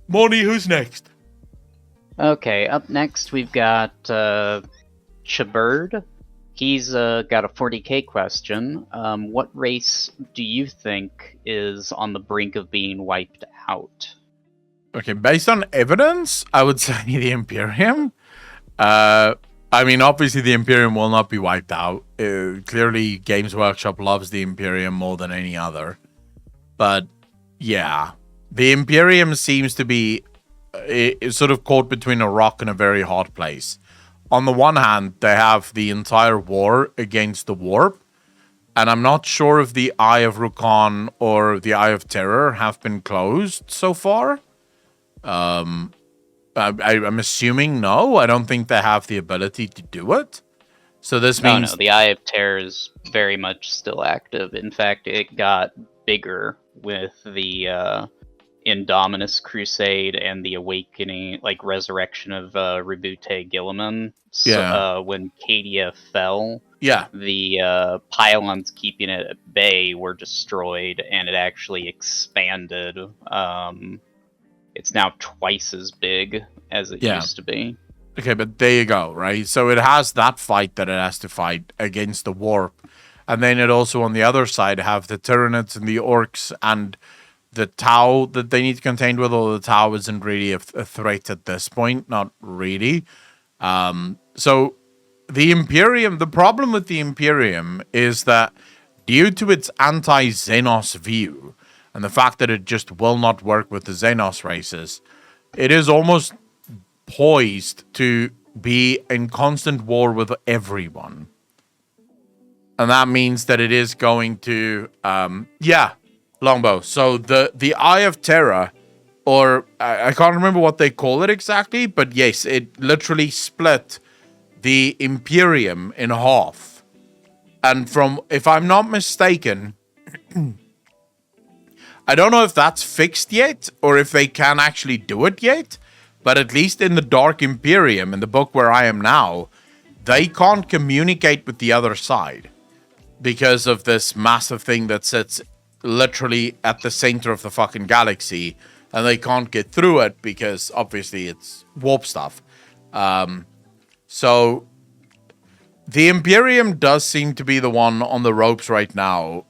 Moni, who's next? Okay, up next we've got Chabird. He's got a 40k question. What race do you think is on the brink of being wiped out? Okay, based on evidence, I would say the Imperium. I mean, obviously the Imperium will not be wiped out. Clearly, Games Workshop loves the Imperium more than any other. But yeah, the Imperium seems to be sort of caught between a rock and a very hard place. On the one hand, they have the entire war against the warp, and I'm not sure if the Eye of Rukon or the Eye of Terror have been closed so far. I'm assuming no. I don't think they have the ability to do it. So this means... No, the Eye of Terror is very much still active. In fact, it got bigger with the Indominus Crusade and the awakening, like resurrection of Rebute Gilliman. So, when Cadia fell, the pylons keeping it at bay were destroyed, and it actually expanded. It's now twice as big as it used to be. Okay, but there you go, right? So it has that fight that it has to fight against the warp. And then it also, on the other side, have the Tyranids and the Orcs and the Tau that they need to contend with, although the Tau isn't really a threat at this point. Not really. So the Imperium, the problem with the Imperium is that due to its anti-Xenos view and the fact that it just will not work with the Xenos races, it is almost poised to be in constant war with everyone. And that means that it is going to, Longbow. So the Eye of Terror, or I can't remember what they call it exactly, but yes, it literally split the Imperium in half. And from, if I'm not mistaken, I don't know if that's fixed yet, or if they can actually do it yet, but at least in the Dark Imperium, in the book where I am now, they can't communicate with the other side because of this massive thing that sits literally at the center of the fucking galaxy, and they can't get through it because obviously it's warp stuff. So the Imperium does seem to be the one on the ropes right now.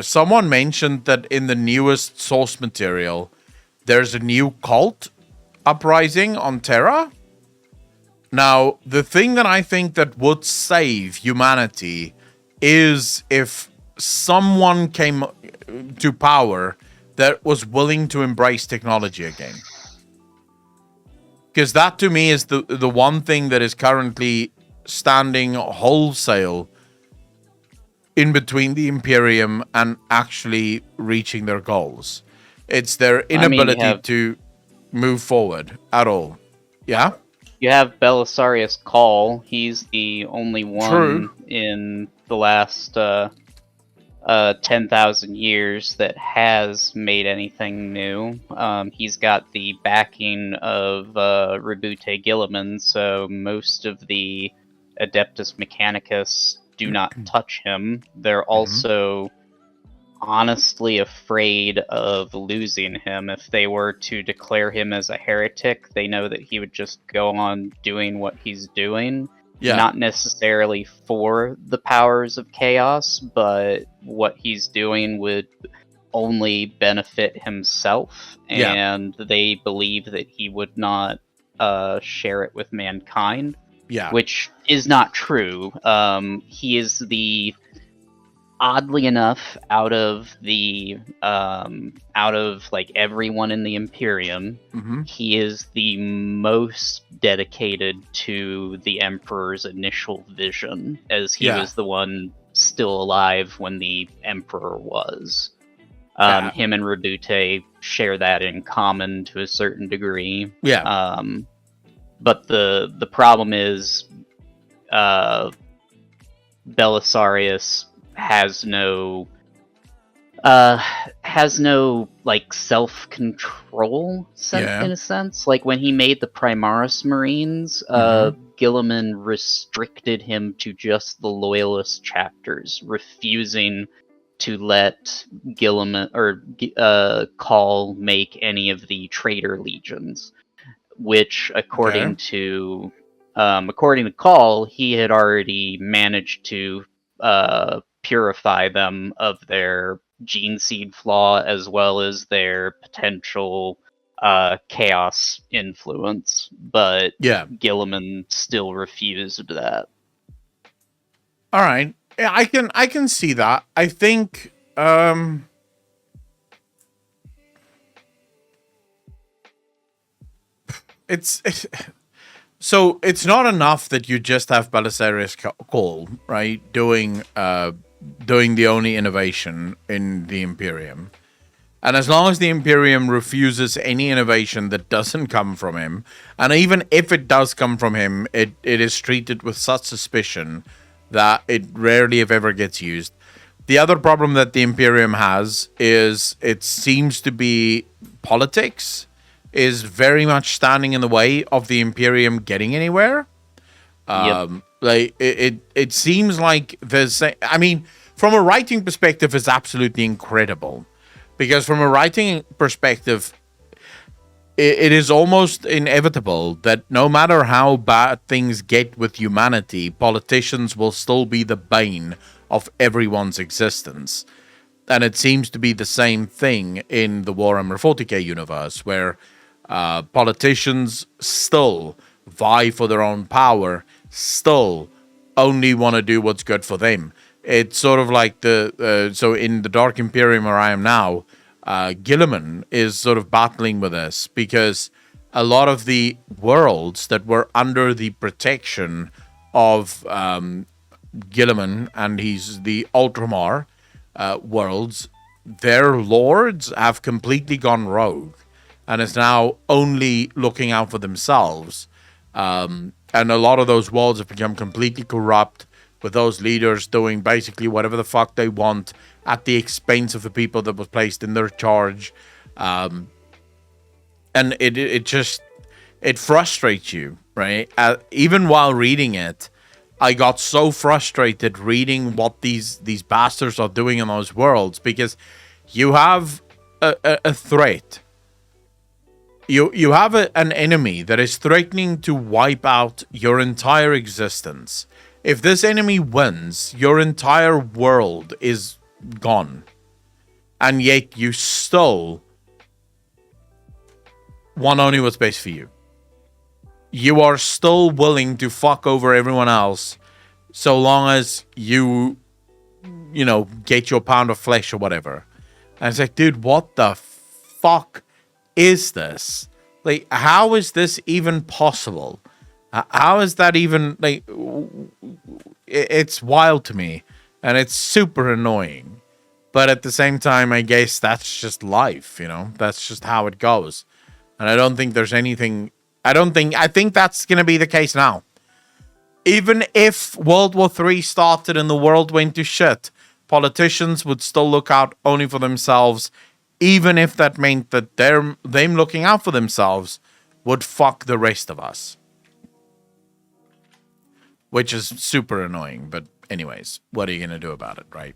Someone mentioned that in the newest source material, there's a new cult uprising on Terra. Now, the thing that I think that would save humanity is if someone came to power that was willing to embrace technology again. Because that to me is the one thing that is currently standing wholesale in between the Imperium and actually reaching their goals. It's their inability to move forward at all. Yeah? You have Belisarius Cawl. He's the only one in the last 10,000 years that has made anything new. He's got the backing of Rebute Gilliman, so most of the Adeptus Mechanicus do not touch him. They're also honestly afraid of losing him. If they were to declare him as a heretic, they know that he would just go on doing what he's doing. Not necessarily for the powers of chaos, but what he's doing would only benefit himself, and they believe that he would not share it with mankind. Which is not true. He is the, oddly enough, out of like everyone in the Imperium, he is the most dedicated to the Emperor's initial vision, as he was the one still alive when the Emperor was. Him and Rebute share that in common to a certain degree. But the problem is, Belisarius has no like self-control in a sense. Like when he made the Primaris Marines, Gilliman restricted him to just the Loyalist chapters, refusing to let Gilliman or Cawl make any of the traitor legions, which Okay. according to Cawl, he had already managed to purify them of their gene seed flaw as well as their potential chaos influence, but Yeah. Gilliman still refused that. All right. Yeah, I can see that. I think it's so it's not enough that you just have Belisarius Cawl, right? Doing the only innovation in the Imperium. And as long as the Imperium refuses any innovation that doesn't come from him, and even if it does come from him, it is treated with such suspicion that it rarely, if ever, gets used. The other problem that the Imperium has is it seems to be politics is very much standing in the way of the Imperium getting anywhere. Yep. Like it seems like there's, I mean, from a writing perspective, it's absolutely incredible, because from a writing perspective, it is almost inevitable that no matter how bad things get with humanity, politicians will still be the bane of everyone's existence. And it seems to be the same thing in the Warhammer 40K universe, where politicians still vie for their own power, still only want to do what's good for them. It's sort of like so in the Dark Imperium where I am now, Gilliman is sort of battling with this because a lot of the worlds that were under the protection of Gilliman, and he's the Ultramar worlds, their lords have completely gone rogue and is now only looking out for themselves. And a lot of those worlds have become completely corrupt, with those leaders doing basically whatever the fuck they want at the expense of the people that was placed in their charge. And it frustrates you, right? Even while reading it, I got so frustrated reading what these bastards are doing in those worlds, because you have a threat. You have an enemy that is threatening to wipe out your entire existence. If this enemy wins, your entire world is gone. And yet you still want only what's best for you. You are still willing to fuck over everyone else so long as you get your pound of flesh or whatever. And it's like, dude, what the fuck is this? Like, how is this even possible? How is that even, like, it's wild to me, and it's super annoying. But at the same time, I guess that's just life, that's just how it goes. And I don't think there's anything, I think that's going to be the case now. Even if World War III started and the world went to shit, politicians would still look out only for themselves, even if that meant that them looking out for themselves would fuck the rest of us. Which is super annoying, but anyways, what are you going to do about it, right?